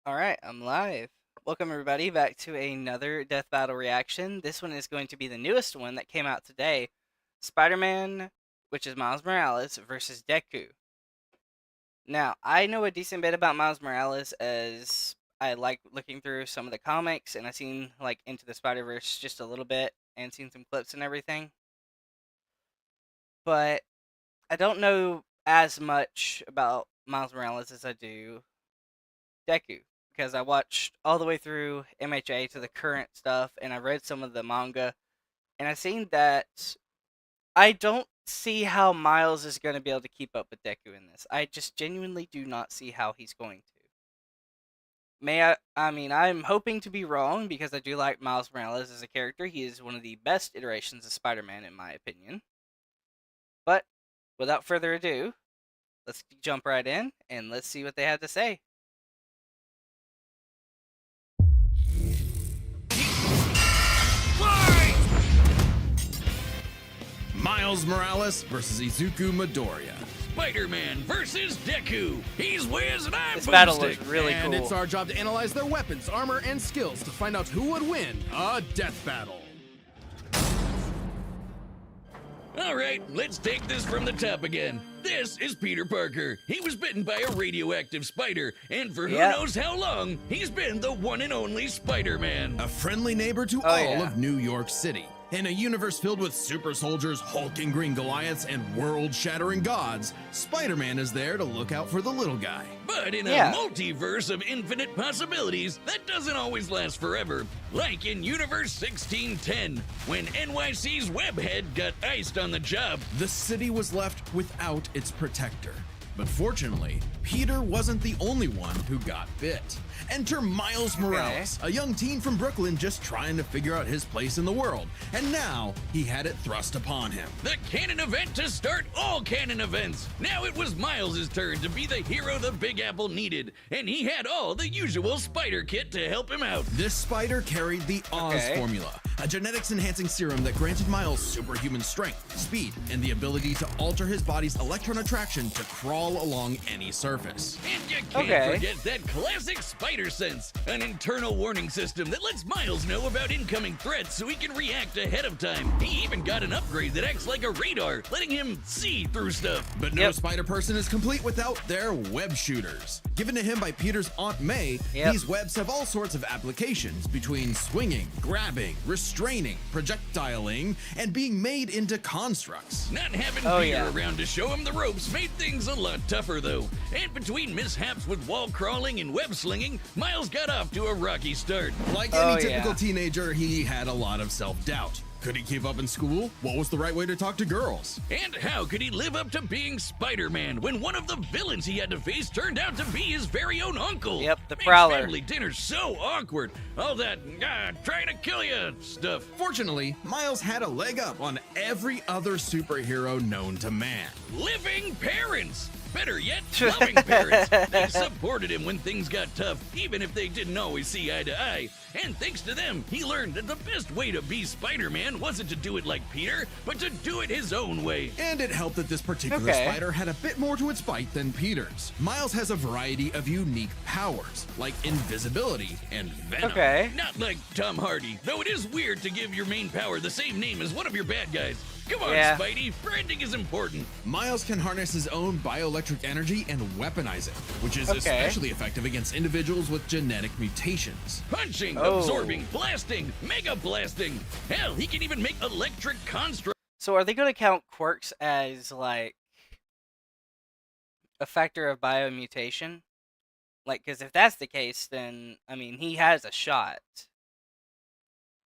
Alright, I'm live. Welcome everybody back to another Death Battle reaction. This one is going to be the newest one that came out today. Spider-Man, which is Miles Morales, versus Deku. Now, I know a decent bit about Miles Morales as I like looking through some of the comics, and I've seen, like, Into the Spider-Verse just a little bit, and seen some clips and everything. But I don't know as much about Miles Morales as I do Deku, because I watched all the way through MHA to the current stuff, and I read some of the manga, and I've seen that I don't see how Miles is going to be able to keep up with Deku in this. I just genuinely do not see how he's going to. I'm hoping to be wrong, because I do like Miles Morales as a character. He is one of the best iterations of Spider-Man, in my opinion. But, without further ado, let's jump right in, and let's see what they have to say. Miles Morales versus Izuku Midoriya. Spider-Man versus Deku. He's Wiz and I'm This battle Boomstick. was really And cool. it's our job to analyze their weapons, armor, and skills to find out who would win a death battle. All right, let's take this from the top again. This is Peter Parker. He was bitten by a radioactive spider, and for who knows how long, he's been the one and only Spider-Man. A friendly neighbor to all of New York City. In a universe filled with super soldiers, hulking green Goliaths, and world-shattering gods, Spider-Man is there to look out for the little guy. But in a multiverse of infinite possibilities, that doesn't always last forever. Like in Universe 1610, when NYC's Webhead got iced on the job. The city was left without its protector. But fortunately, Peter wasn't the only one who got bit. Enter Miles Morales, a young teen from Brooklyn just trying to figure out his place in the world, and now he had it thrust upon him. The canon event to start all canon events. Now it was Miles' turn to be the hero the Big Apple needed, and he had all the usual spider kit to help him out. This spider carried the Oz formula, a genetics-enhancing serum that granted Miles superhuman strength, speed, and the ability to alter his body's electron attraction to crawl along any surface. And you can't forget that classic spider sense, an internal warning system that lets Miles know about incoming threats so he can react ahead of time. He even got an upgrade that acts like a radar, letting him see through stuff. But no spider person is complete without their web shooters. Given to him by Peter's Aunt May, these webs have all sorts of applications between swinging, grabbing, restraining, projectiling, and being made into constructs. Not having Peter around to show him the ropes made things a lot tougher though. And between mishaps with wall crawling and web slinging, Miles got off to a rocky start. Like any typical teenager, he had a lot of self-doubt. Could he keep up in school? What was the right way to talk to girls? And how could he live up to being Spider-Man when one of the villains he had to face turned out to be his very own uncle? Yep, the Prowler. Family dinner's so awkward. All that, trying to kill you stuff. Fortunately, Miles had a leg up on every other superhero known to man. Living parents! Better yet, loving parents. They supported him when things got tough, even if they didn't always see eye to eye. And thanks to them, he learned that the best way to be Spider-Man wasn't to do it like Peter, but to do it his own way. And it helped that this particular spider had a bit more to its bite than Peter's. Miles has a variety of unique powers, like invisibility and venom. Not like Tom Hardy, though it is weird to give your main power the same name as one of your bad guys. Come on, Spidey, branding is important. Miles can harness his own bioelectric energy and weaponize it, which is especially effective against individuals with genetic mutations. Punching, absorbing, blasting, mega blasting. Hell, he can even make electric constructs. So are they going to count quirks as, like, a factor of biomutation? Like, because if that's the case, then, I mean, he has a shot.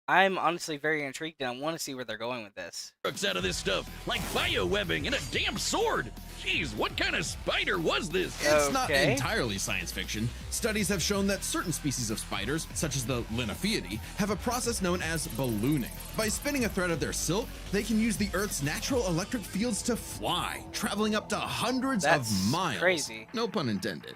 I'm honestly very intrigued, and I want to see where they're going with this. Out of this stuff, like biowebbing and a damn sword. Jeez, what kind of spider was this? It's not entirely science fiction. Studies have shown that certain species of spiders, such as the Linophiidae, have a process known as ballooning. By spinning a thread of their silk, they can use the Earth's natural electric fields to fly, traveling up to hundreds of miles. Crazy. No pun intended.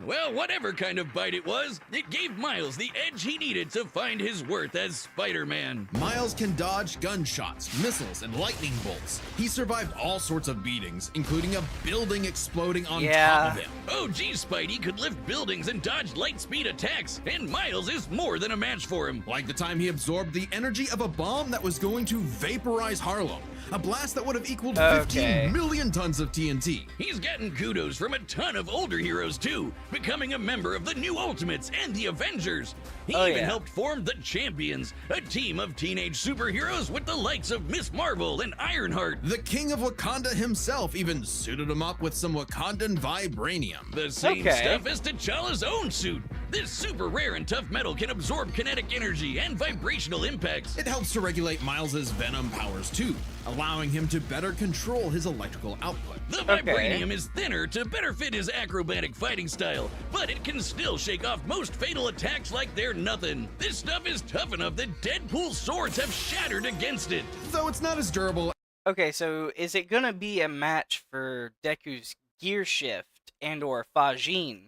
Well, whatever kind of bite it was, it gave Miles the edge he needed to find his worth as Spider-Man. Miles can dodge gunshots, missiles, and lightning bolts. He survived all sorts of beatings, including including a building exploding on Yeah. top of him. OG Spidey could lift buildings and dodge light speed attacks, and Miles is more than a match for him. Like the time he absorbed the energy of a bomb that was going to vaporize Harlem, a blast that would have equaled 15 million tons of TNT. He's gotten kudos from a ton of older heroes too, becoming a member of the New Ultimates and the Avengers. He even helped form the Champions, a team of teenage superheroes with the likes of Miss Marvel and Ironheart. The King of Wakanda himself even suited him up with some Wakandan vibranium. The same stuff as T'Challa's own suit. This super rare and tough metal can absorb kinetic energy and vibrational impacts. It helps to regulate Miles's venom powers too, allowing him to better control his electrical output. The vibranium is thinner to better fit his acrobatic fighting style, but it can still shake off most fatal attacks like they're nothing. This stuff is tough enough that Deadpool's swords have shattered against it. Though it's not as durable. Okay, so is it gonna be a match for Deku's gear shift and or Fajin?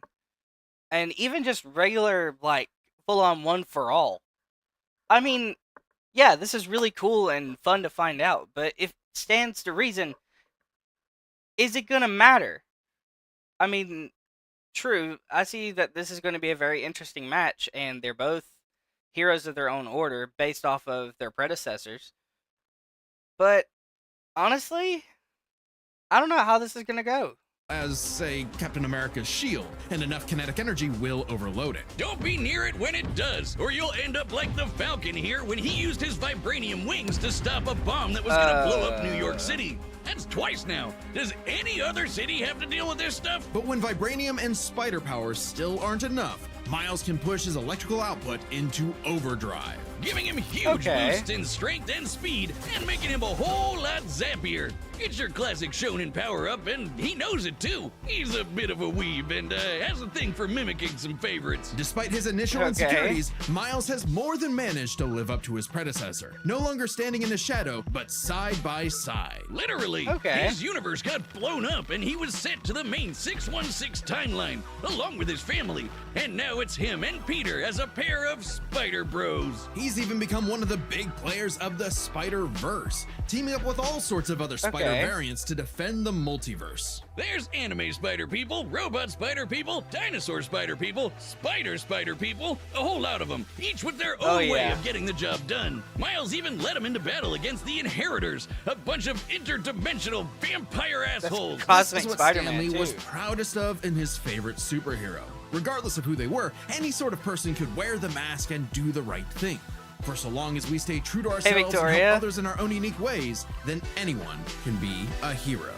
And even just regular, like, full-on one-for-all? I mean, yeah, this is really cool and fun to find out, but if it stands to reason, is it gonna matter? I mean, true, I see that this is going to be a very interesting match, and they're both heroes of their own order based off of their predecessors. But, honestly, I don't know how this is going to go. As, say, Captain America's shield, and enough kinetic energy will overload it. Don't be near it when it does, or you'll end up like the Falcon here when he used his vibranium wings to stop a bomb that was gonna blow up New York City. That's twice now. Does any other city have to deal with this stuff? But when vibranium and spider powers still aren't enough, Miles can push his electrical output into overdrive, giving him huge boosts in strength and speed, and making him a whole lot zappier. It's your classic shonen power-up, and he knows it too. He's a bit of a weeb, and has a thing for mimicking some favorites. Despite his initial insecurities, Miles has more than managed to live up to his predecessor. No longer standing in the shadow, but side by side. Literally, his universe got blown up, and he was sent to the main 616 timeline, along with his family. And now it's him and Peter as a pair of Spider Bros. He's even become one of the big players of the Spider-Verse, teaming up with all sorts of other Spider variants to defend the multiverse. There's anime spider people, robot spider people, dinosaur spider people, spider people, a whole lot of them, each with their own way of getting the job done. Miles even led them into battle against the Inheritors, a bunch of interdimensional vampire assholes. Cosmic this is what Spider-Man Stanley was proudest of in his favorite superhero. Regardless of who they were, any sort of person could wear the mask and do the right thing. For so long as we stay true to ourselves and help others in our own unique ways, then anyone can be a hero.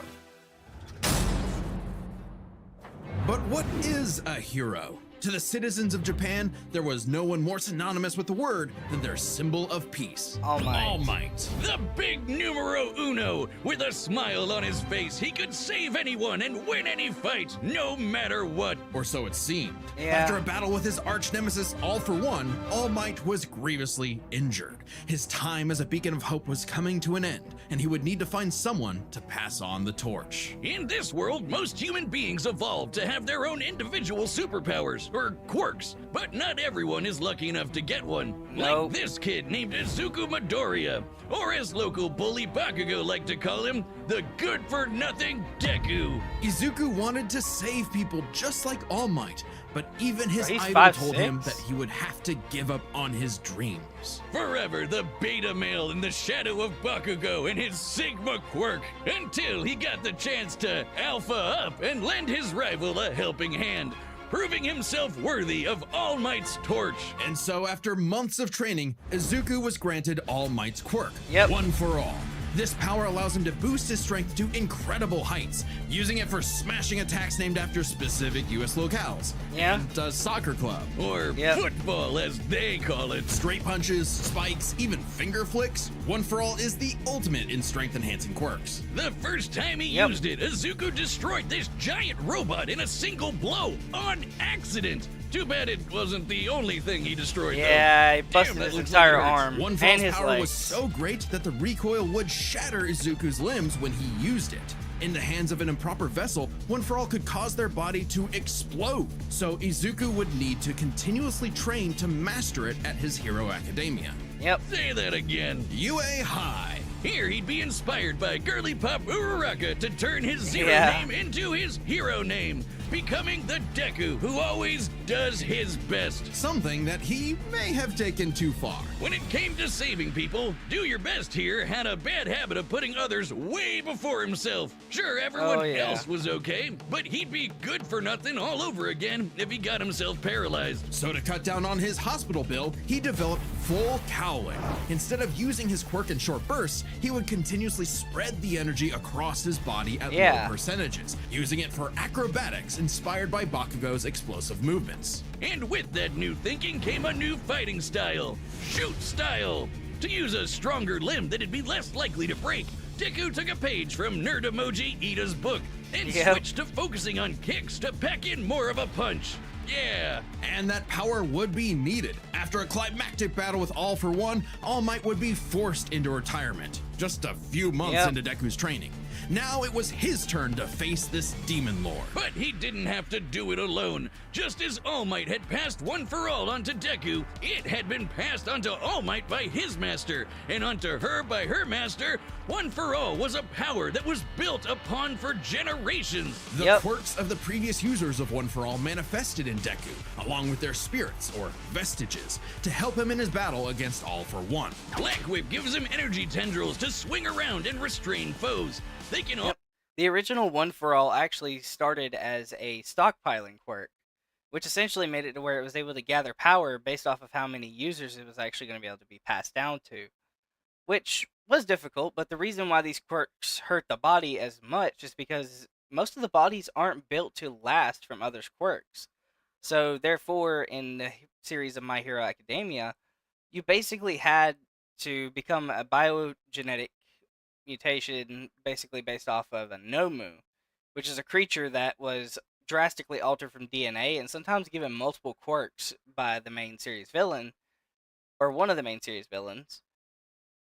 But what is a hero? To the citizens of Japan, there was no one more synonymous with the word than their symbol of peace. All Might. All Might. The big numero uno. With a smile on his face, he could save anyone and win any fight, no matter what. Or so it seemed. Yeah. After a battle with his arch nemesis All For One, All Might was grievously injured. His time as a beacon of hope was coming to an end, and he would need to find someone to pass on the torch. In this world, most human beings evolved to have their own individual superpowers, or quirks, but not everyone is lucky enough to get one. Like this kid named Izuku Midoriya, or as local bully Bakugo like to call him, the good-for-nothing Deku. Izuku wanted to save people just like All Might, but even his idol told him that he would have to give up on his dreams. Forever the beta male in the shadow of Bakugo and his Sigma quirk, until he got the chance to alpha up and lend his rival a helping hand, proving himself worthy of All Might's torch. And so after months of training, Izuku was granted All Might's quirk, One For All. This power allows him to boost his strength to incredible heights, using it for smashing attacks named after specific US locales. And a soccer club. Or football, as they call it. Straight punches, spikes, even finger flicks. One For All is the ultimate in strength-enhancing quirks. The first time he used it, Izuku destroyed this giant robot in a single blow, on accident. Too bad it wasn't the only thing he destroyed, though. He busted his entire arm One For All's power was so great that the recoil would shatter Izuku's limbs when he used it. In the hands of an improper vessel, One For All could cause their body to explode, so Izuku would need to continuously train to master it at his Hero Academia. Say that again. UA High. Here he'd be inspired by girly pop Uraraka to turn his zero Yeah. name into his hero name, becoming the Deku who always does his best. Something that he may have taken too far. When it came to saving people, Do Your Best here had a bad habit of putting others way before himself. Sure, everyone Oh, yeah. else was okay, but he'd be good for nothing all over again if he got himself paralyzed. So to cut down on his hospital bill, he developed full cowling. Instead of using his quirk in short bursts, he would continuously spread the energy across his body at Yeah. low percentages, using it for acrobatics inspired by Bakugo's explosive movements. And with that new thinking came a new fighting style, shoot style. To use a stronger limb that'd be less likely to break, Deku took a page from Nerd Emoji Ida's book and Yep. switched to focusing on kicks to pack in more of a punch. Yeah. And that power would be needed. After a climactic battle with All For One, All Might would be forced into retirement, just a few months Yep. into Deku's training. Now it was his turn to face this demon lord. But he didn't have to do it alone. Just as All Might had passed One For All onto Deku, it had been passed onto All Might by his master, and onto her by her master. One For All was a power that was built upon for generations. The Yep. quirks of the previous users of One For All manifested in Deku, along with their spirits, or vestiges, to help him in his battle against All For One. Black Whip gives him energy tendrils to swing around and restrain foes. They can all. The original One For All actually started as a stockpiling quirk, which essentially made it to where it was able to gather power based off of how many users it was actually going to be able to be passed down to, which was difficult, but the reason why these quirks hurt the body as much is because most of the bodies aren't built to last from others' quirks. So therefore, in the series of My Hero Academia, you basically had to become a biogenetic mutation basically based off of a Nomu, which is a creature that was drastically altered from DNA and sometimes given multiple quirks by the main series villain, or one of the main series villains,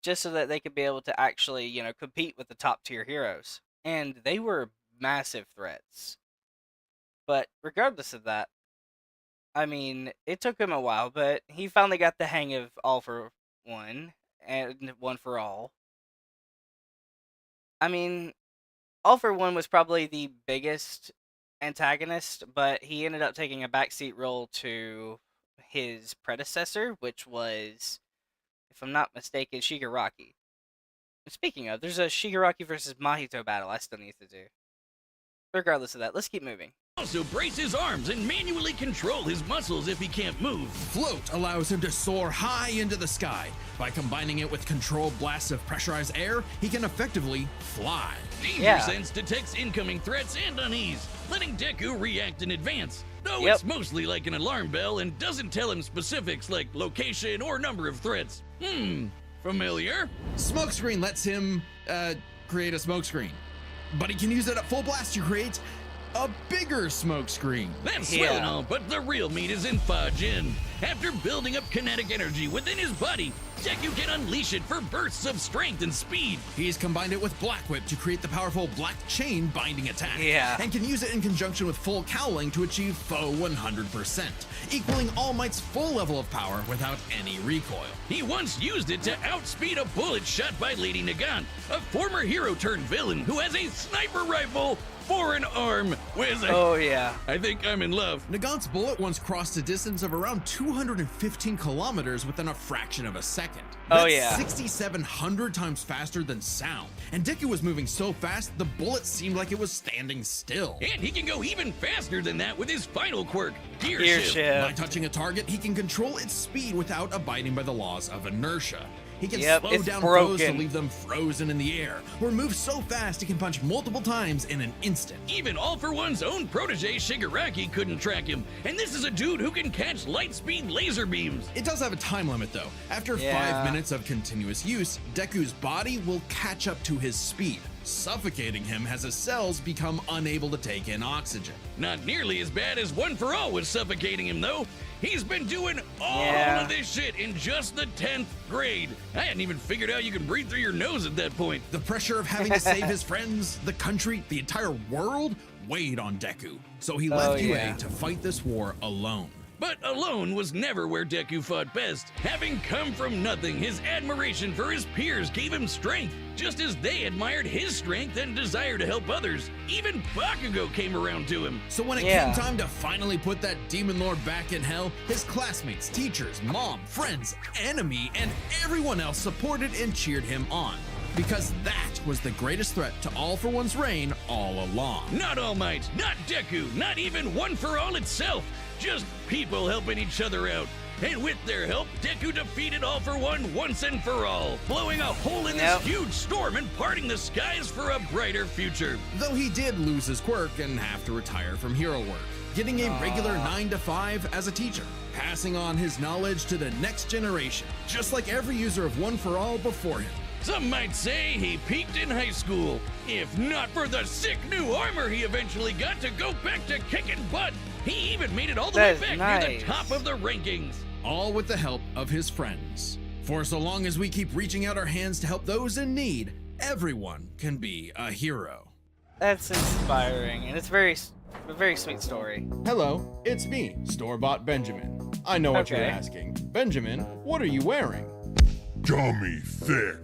just so that they could be able to actually, compete with the top tier heroes. And they were massive threats. But regardless of that, I mean, it took him a while, but he finally got the hang of All For One and One For All. I mean, All For One was probably the biggest antagonist, but he ended up taking a backseat role to his predecessor, which was, if I'm not mistaken, Shigaraki. Speaking of, there's a Shigaraki versus Mahito battle I still need to do. Regardless of that, let's keep moving. Also brace his arms and manually control his muscles if he can't move. Float allows him to soar high into the sky. By combining it with controlled blasts of pressurized air, he can effectively fly. Danger Yeah. Sense detects incoming threats and unease, letting Deku react in advance. Though Yep. it's mostly like an alarm bell and doesn't tell him specifics like location or number of threats. Familiar? Smokescreen lets him, create a smokescreen. But he can use it at full blast to create a bigger smokescreen. That's Yeah. swell and all, but the real meat is in Fajin. After building up kinetic energy within his body, Deku can unleash it for bursts of strength and speed. He's combined it with Black Whip to create the powerful Black Chain binding attack. Yeah. And can use it in conjunction with full cowling to achieve foe 100%, equaling All Might's full level of power without any recoil. He once used it to outspeed a bullet shot by Lady Nagant, a former hero turned villain who has a sniper rifle for an arm. Oh, yeah. I think I'm in love. Nagant's bullet once crossed a distance of around 215 kilometers within a fraction of a second. Oh, That's yeah. 6,700 times faster than sound. And Deku was moving so fast, the bullet seemed like it was standing still. And he can go even faster than that with his final quirk, Gear Gear Shift. Shift. By touching a target, he can control its speed without abiding by the laws of inertia. He can Yep, slow it's down foes to broken. leave them frozen in the air, or move so fast he can punch multiple times in an instant. Even All For One's own protege Shigaraki couldn't track him, and this is a dude who can catch light speed laser beams. It does have a time limit though. After Yeah. 5 minutes of continuous use, Deku's body will catch up to his speed, suffocating him as his cells become unable to take in oxygen. Not nearly as bad as One For All was suffocating him though. He's been doing all Yeah. of this shit in just the 10th grade. I hadn't even figured out you can breathe through your nose at that point. The pressure of having to save his friends, the country, the entire world weighed on Deku. So he left Oh, UA yeah. to fight this war alone. But alone was never where Deku fought best. Having come from nothing, his admiration for his peers gave him strength, just as they admired his strength and desire to help others. Even Bakugo came around to him. So when it came time to finally put that demon lord back in hell, his classmates, teachers, mom, friends, enemy, and everyone else supported and cheered him on. Because that was the greatest threat to All For One's reign all along. Not All Might, not Deku, not even One For All itself. Just people helping each other out. And with their help, Deku defeated All For One once and for all, blowing a hole in this huge storm and parting the skies for a brighter future. Though he did lose his quirk and have to retire from hero work, getting a regular 9 to 5 as a teacher, passing on his knowledge to the next generation, just like every user of One For All before him. Some might say he peaked in high school. If not for the sick new armor he eventually got to go back to kicking butt, he even made it all the way back near the top of the rankings. All with the help of his friends. For so long as we keep reaching out our hands to help those in need, everyone can be a hero. That's inspiring, and it's a very sweet story. Hello, it's me, Store-Bought Benjamin. I know what you're asking. Benjamin, what are you wearing? Dummy thick.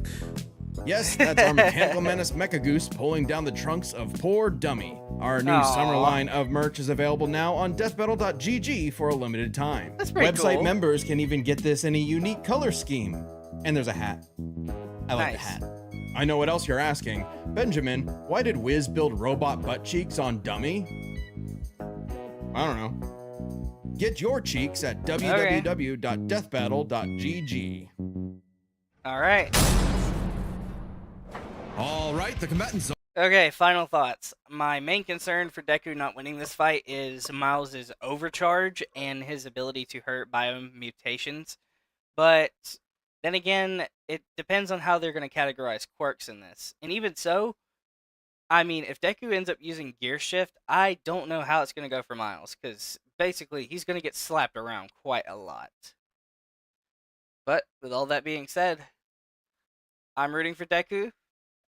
Yes, that's our Mechanical Menace Mecha Goose pulling down the trunks of poor Dummy. Our new summer line of merch is available now on deathbattle.gg for a limited time. That's pretty Website cool. members can even get this in a unique color scheme. And there's a hat. I like the hat. I know what else you're asking. Benjamin, why did Wiz build robot butt cheeks on Dummy? I don't know. Get your cheeks at www.deathbattle.gg. All right, the combatants. Okay, final thoughts. My main concern for Deku not winning this fight is Miles' overcharge and his ability to hurt biomutations. But then again, it depends on how they're going to categorize quirks in this. And even so, I mean, if Deku ends up using Gear Shift, I don't know how it's going to go for Miles, because basically he's going to get slapped around quite a lot. But with all that being said, I'm rooting for Deku,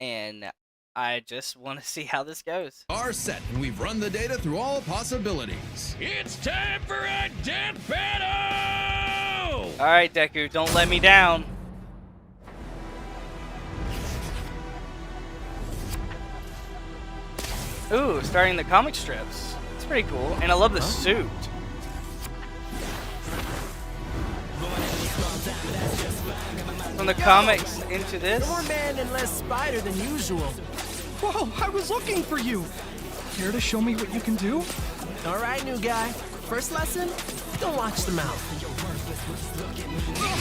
and I just want to see how this goes. Are set, and we've run the data through all possibilities. It's time for a death battle! Alright, Deku, don't let me down. Ooh, starting the comic strips. It's pretty cool, and I love the suit. From the comics into this. More man and less spider than usual. Whoa, I was looking for you. Care to show me what you can do? All right, new guy. First lesson, don't watch the mouth.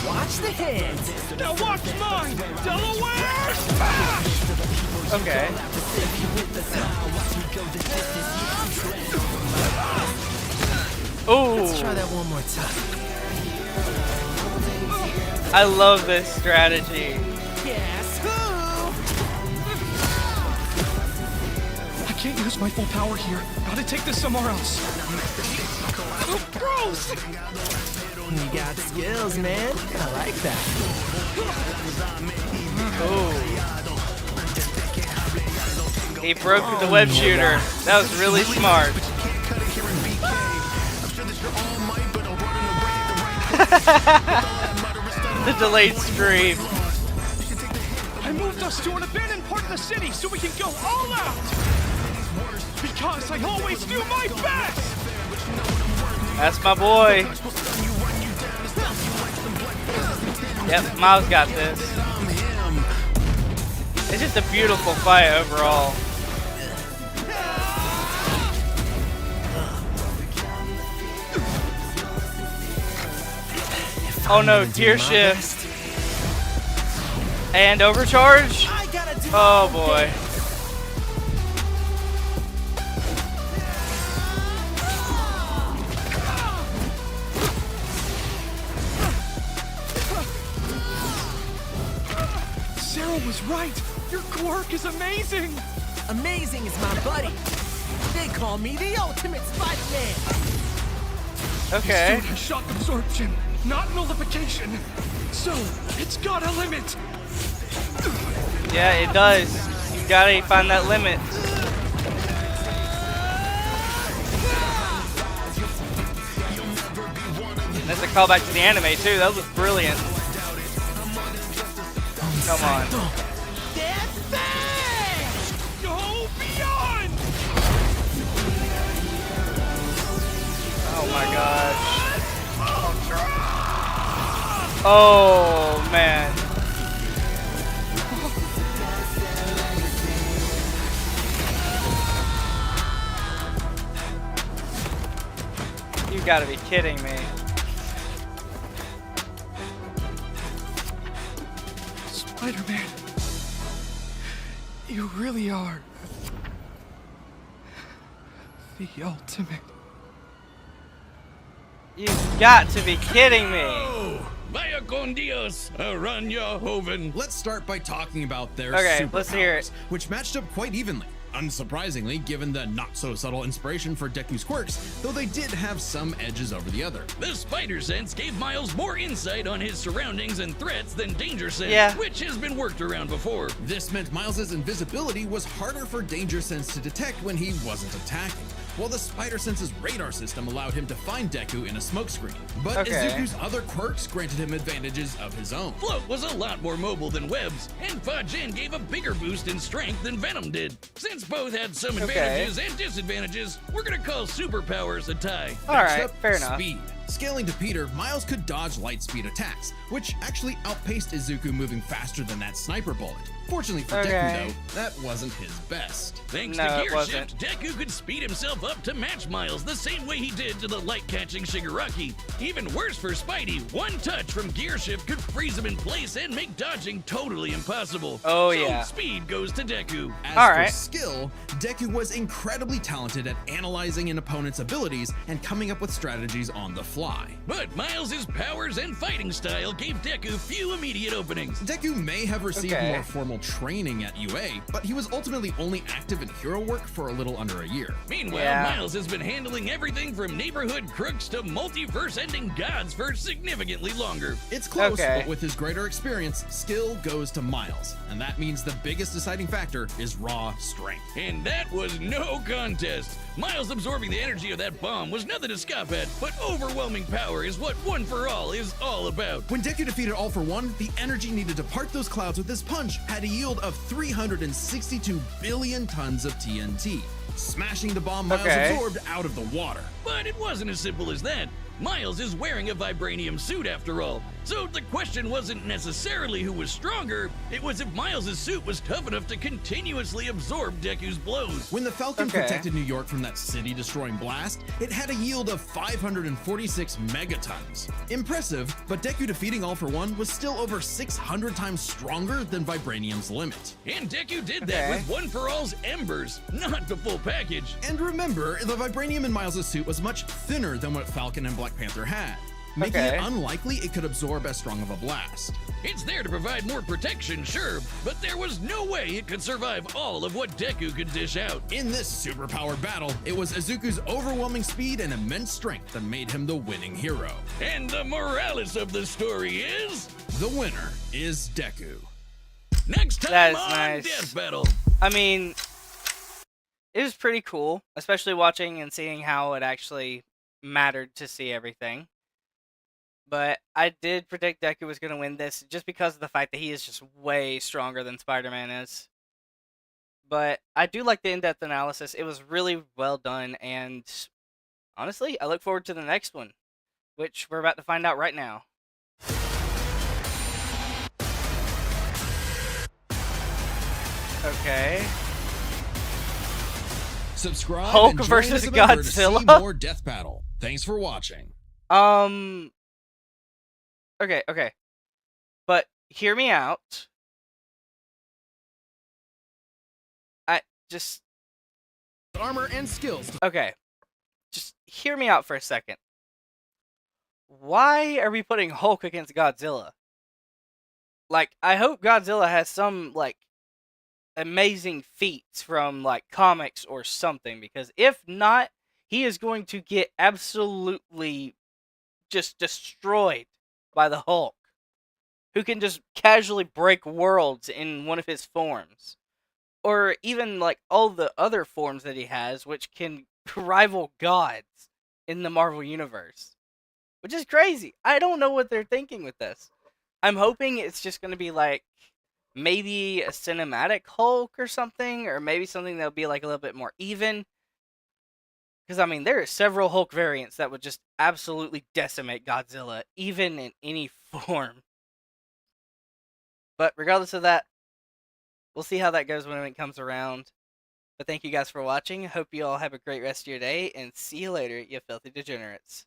Watch the hands. Now watch mine, Delaware! Okay. Ooh. Let's try that one more time. I love this strategy. Guess who? I can't use my full power here. Gotta take this somewhere else. Oh, gross! You got skills, man. I like that. Oh. He broke the web shooter. That was really smart. The delayed scream. I moved us to an abandoned part of the city so we can go all out! Because I always do my best! That's my boy. Yep, Miles got this. It's just a beautiful fight overall. Oh no, gear shift. And overcharge? Oh boy. Sarah was right. Your quirk is amazing. Amazing is my buddy. They call me the ultimate Spider-Man. Okay. Suit has shock absorption, not nullification. So, it's got a limit. Yeah, it does. You gotta find that limit. That's a callback to the anime too. That was brilliant. Come on. Death Bang! Go beyond! Oh my gosh. Oh man. You gotta be kidding me. Spider-Man, you really are the ultimate. You've got to be kidding me. Oh, vaya con Dios, Aranya Hoven. Let's start by talking about their Okay, let's hear it. superpowers, which matched up quite evenly. Unsurprisingly, given the not-so-subtle inspiration for Deku's quirks, though they did have some edges over the other. The spider sense gave Miles more insight on his surroundings and threats than danger sense, Yeah. which has been worked around before. This meant Miles' invisibility was harder for Danger Sense to detect when he wasn't attacking, while the Spider Sense's radar system allowed him to find Deku in a smokescreen. But Okay. Izuku's other quirks granted him advantages of his own. Float was a lot more mobile than Webs, and Fa-Jin gave a bigger boost in strength than Venom did. Since both had some advantages and disadvantages, we're gonna call superpowers a tie. Alright, Next up, fair enough. Speed. Scaling to Peter, Miles could dodge light speed attacks, which actually outpaced Izuku moving faster than that sniper bullet. Fortunately for Okay. Deku, though, that wasn't his best. Thanks No, to it Gear wasn't. Shift, Deku could speed himself up to match Miles the same way he did to the light-catching Shigaraki. Even worse for Spidey, one touch from Gear Shift could freeze him in place and make dodging totally impossible. Oh, so yeah. speed goes to Deku. As Alright. for skill, Deku was incredibly talented at analyzing an opponent's abilities and coming up with strategies on the fly. But Miles' powers and fighting style gave Deku few immediate openings. Deku may have received Okay. more formal training at UA, but he was ultimately only active in hero work for a little under a year. Meanwhile, Yeah. Miles has been handling everything from neighborhood crooks to multiverse-ending gods for significantly longer. It's close, Okay. but with his greater experience, skill goes to Miles, and that means the biggest deciding factor is raw strength. And that was no contest. Miles absorbing the energy of that bomb was nothing to scoff at, but overwhelming power is what One for All is all about. When Deku defeated All for One, the energy needed to part those clouds with his punch had a yield of 362 billion tons of TNT, smashing the bomb Miles Okay. absorbed out of the water. But it wasn't as simple as that. Miles is wearing a vibranium suit after all. So the question wasn't necessarily who was stronger, it was if Miles' suit was tough enough to continuously absorb Deku's blows. When the Falcon Okay. protected New York from that city-destroying blast, it had a yield of 546 megatons. Impressive, but Deku defeating All for One was still over 600 times stronger than Vibranium's limit. And Deku did that Okay. with One for All's embers, not the full package. And remember, the Vibranium in Miles' suit was much thinner than what Falcon and Black Panther had, making Okay. it unlikely it could absorb as strong of a blast. It's there to provide more protection, sure, but there was no way it could survive all of what Deku could dish out. In this superpowered battle, it was Izuku's overwhelming speed and immense strength that made him the winning hero. And the morales of the story is... The winner is Deku. Next time That is on nice. Death Battle. I mean, it was pretty cool, especially watching and seeing how it actually mattered to see everything. But I did predict Deku was going to win this just because of the fact that he is just way stronger than Spider-Man is. But I do like the in-depth analysis. It was really well done, and honestly, I look forward to the next one, which we're about to find out right now. Okay. Subscribe Hulk and join versus as a member to Godzilla. see more Death Battle. Thanks for watching. Okay. But hear me out. I just Armor and skills. okay. Just hear me out for a second. Why are we putting Hulk against Godzilla? Like, I hope Godzilla has some like amazing feats from like comics or something, because if not, he is going to get absolutely just destroyed by the Hulk, who can just casually break worlds in one of his forms. Or even like all the other forms that he has, which can rival gods in the Marvel Universe. which is crazy. I don't know what they're thinking with this. I'm hoping it's just going to be like maybe a cinematic Hulk or something, or maybe something that'll be like a little bit more even. Because, I mean, there are several Hulk variants that would just absolutely decimate Godzilla, even in any form. But regardless of that, we'll see how that goes when it comes around. But thank you guys for watching. Hope you all have a great rest of your day, and see you later, you filthy degenerates.